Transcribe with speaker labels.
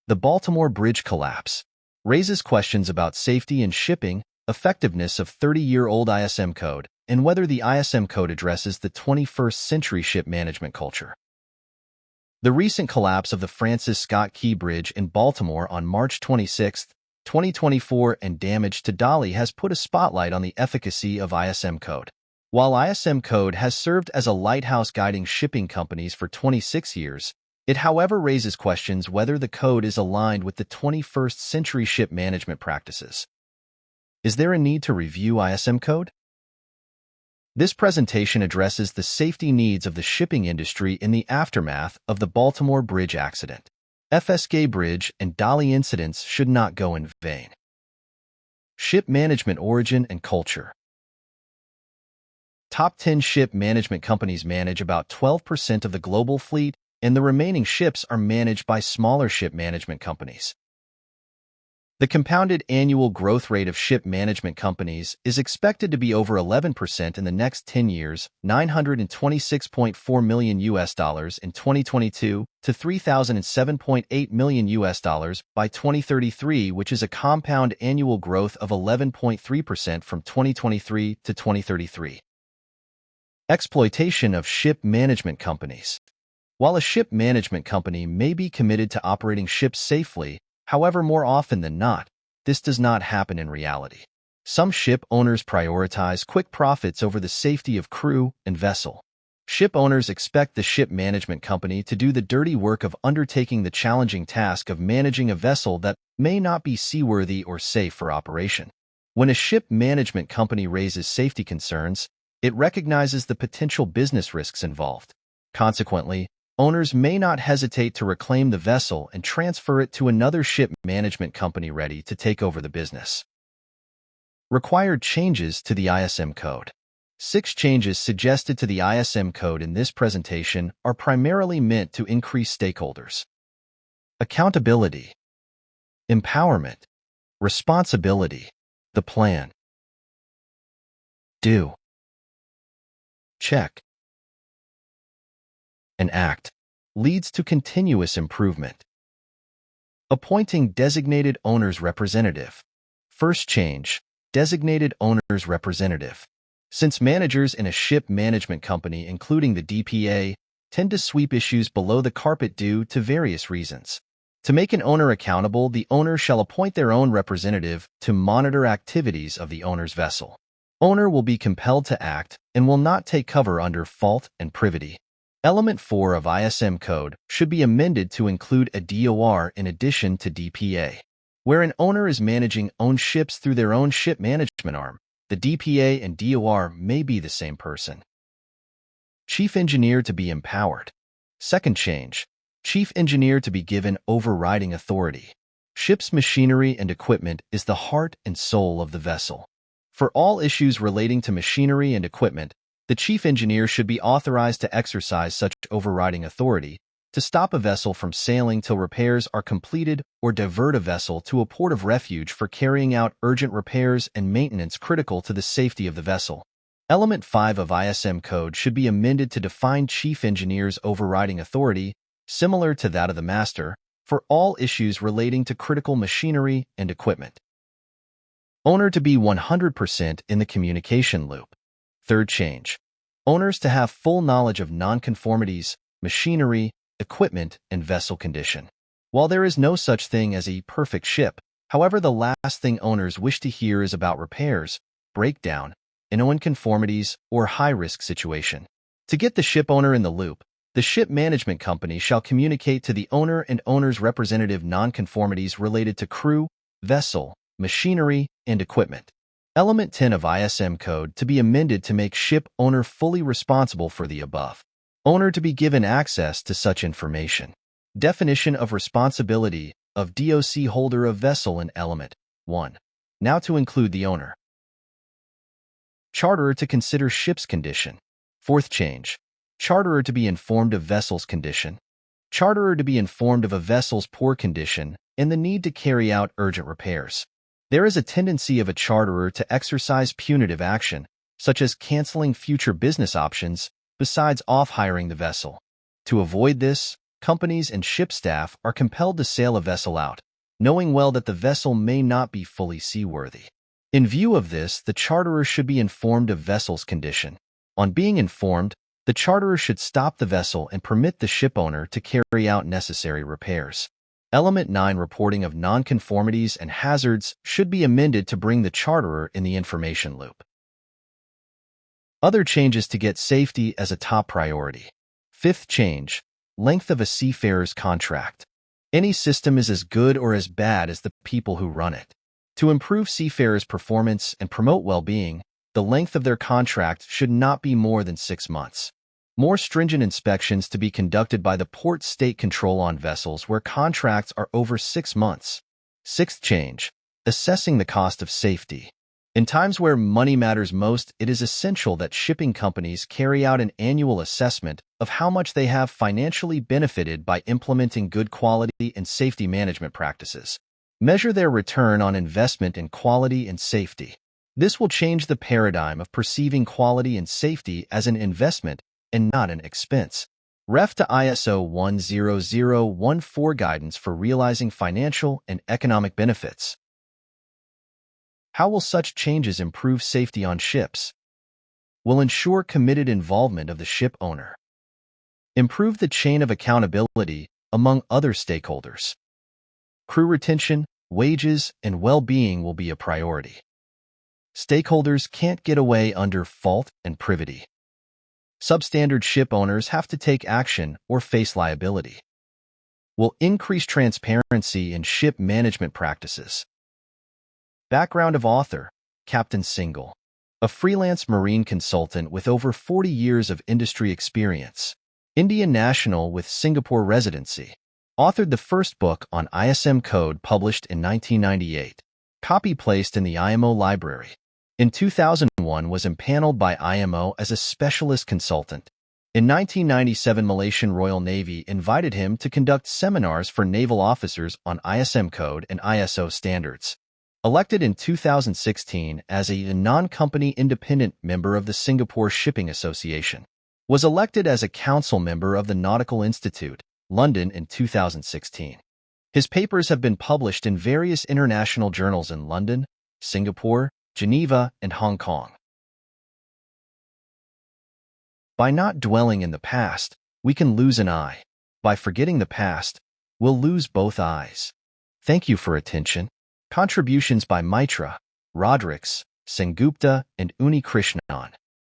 Speaker 1: The Baltimore Bridge collapse raises questions about safety and shipping, effectiveness of 30-year-old ISM code, and whether the ISM code addresses the 21st century ship management culture. The recent collapse of the Francis Scott Key Bridge in Baltimore on March 26, 2024, and damage to Dolly has put a spotlight on the efficacy of ISM code. While ISM code has served as a lighthouse guiding shipping companies for 26 years, it however raises questions whether the code is aligned with the 21st century ship management practices. Is there a need to review ISM code? This presentation addresses the safety needs of the shipping industry in the aftermath of the Baltimore Bridge accident. FSK Bridge and Dolly incidents should not go in vain. Ship management origin and culture. Top 10 ship management companies manage about 12% of the global fleet, and the remaining ships are managed by smaller ship management companies. The compounded annual growth rate of ship management companies is expected to be over 11% in the next 10 years, $926.4 million in 2022 to $3,007.8 million by 2033, which is a compound annual growth of 11.3% from 2023 to 2033. Exploitation of ship management companies. While a ship management company may be committed to operating ships safely, however, more often than not, this does not happen in reality. Some ship owners prioritize quick profits over the safety of crew and vessel. Ship owners expect the ship management company to do the dirty work of undertaking the challenging task of managing a vessel that may not be seaworthy or safe for operation. When a ship management company raises safety concerns, it recognizes the potential business risks involved. Consequently, owners may not hesitate to reclaim the vessel and transfer it to another ship management company ready to take over the business. Required changes to the ISM code. 6 changes suggested to the ISM code in this presentation are primarily meant to increase stakeholders' accountability, empowerment, responsibility, the plan, do, check, and act leads to continuous improvement. Appointing designated owner's representative. First change, designated owner's representative. Since managers in a ship management company, including the DPA, tend to sweep issues below the carpet due to various reasons. To make an owner accountable, the owner shall appoint their own representative to monitor activities of the owner's vessel. Owner will be compelled to act and will not take cover under fault and privity. Element 4 of ISM code should be amended to include a DOR in addition to DPA. Where an owner is managing owned ships through their own ship management arm, the DPA and DOR may be the same person. Chief engineer to be empowered. Second change, chief engineer to be given overriding authority. Ship's machinery and equipment is the heart and soul of the vessel. For all issues relating to machinery and equipment, the chief engineer should be authorized to exercise such overriding authority to stop a vessel from sailing till repairs are completed or divert a vessel to a port of refuge for carrying out urgent repairs and maintenance critical to the safety of the vessel. Element 5 of ISM code should be amended to define chief engineer's overriding authority, similar to that of the master, for all issues relating to critical machinery and equipment. Owner to be 100% in the communication loop. Third change, owners to have full knowledge of nonconformities, machinery, equipment, and vessel condition. While there is no such thing as a perfect ship, however, the last thing owners wish to hear is about repairs, breakdown, and nonconformities or high-risk situation. To get the ship owner in the loop, the ship management company shall communicate to the owner and owner's representative nonconformities related to crew, vessel, machinery, and equipment. Element 10 of ISM code to be amended to make ship owner fully responsible for the above. Owner to be given access to such information. Definition of responsibility of DOC holder of vessel in Element 1. Now to include the owner. Charterer to consider ship's condition. Fourth change. Charterer to be informed of vessel's condition. Charterer to be informed of a vessel's poor condition and the need to carry out urgent repairs. There is a tendency of a charterer to exercise punitive action, such as canceling future business options, besides off-hiring the vessel. To avoid this, companies and ship staff are compelled to sail a vessel out, knowing well that the vessel may not be fully seaworthy. In view of this, the charterer should be informed of vessel's condition. On being informed, the charterer should stop the vessel and permit the shipowner to carry out necessary repairs. Element 9 reporting of nonconformities and hazards should be amended to bring the charterer in the information loop. Other changes to get safety as a top priority. Fifth change, length of a seafarer's contract. Any system is as good or as bad as the people who run it. To improve seafarers' performance and promote well-being, the length of their contract should not be more than 6 months. More stringent inspections to be conducted by the port state control on vessels where contracts are over 6 months. Sixth change, assessing the cost of safety. In times where money matters most, it is essential that shipping companies carry out an annual assessment of how much they have financially benefited by implementing good quality and safety management practices. Measure their return on investment in quality and safety. This will change the paradigm of perceiving quality and safety as an investment and not an expense. Ref to ISO 10014 guidance for realizing financial and economic benefits. How will such changes improve safety on ships? Will ensure committed involvement of the ship owner. Improve the chain of accountability among other stakeholders. Crew retention, wages, and well-being will be a priority. Stakeholders can't get away under fault and privity. Substandard ship owners have to take action or face liability. Will increase transparency in ship management practices. Background of author, Captain Single. A freelance marine consultant with over 40 years of industry experience. Indian national with Singapore residency. Authored the first book on ISM Code published in 1998. Copy placed in the IMO library. In 2001 was impaneled by IMO as a specialist consultant. In 1997, Malaysian Royal Navy invited him to conduct seminars for naval officers on ISM Code and ISO standards. Elected in 2016 as a non-company independent member of the Singapore Shipping Association. Was elected as a council member of the Nautical Institute, London in 2016. His papers have been published in various international journals in London, Singapore, Geneva, and Hong Kong. By not dwelling in the past, we can lose an eye. By forgetting the past, we'll lose both eyes. Thank you for attention. Contributions by Mitra, Rodrix, Sengupta, and Uni Krishnan.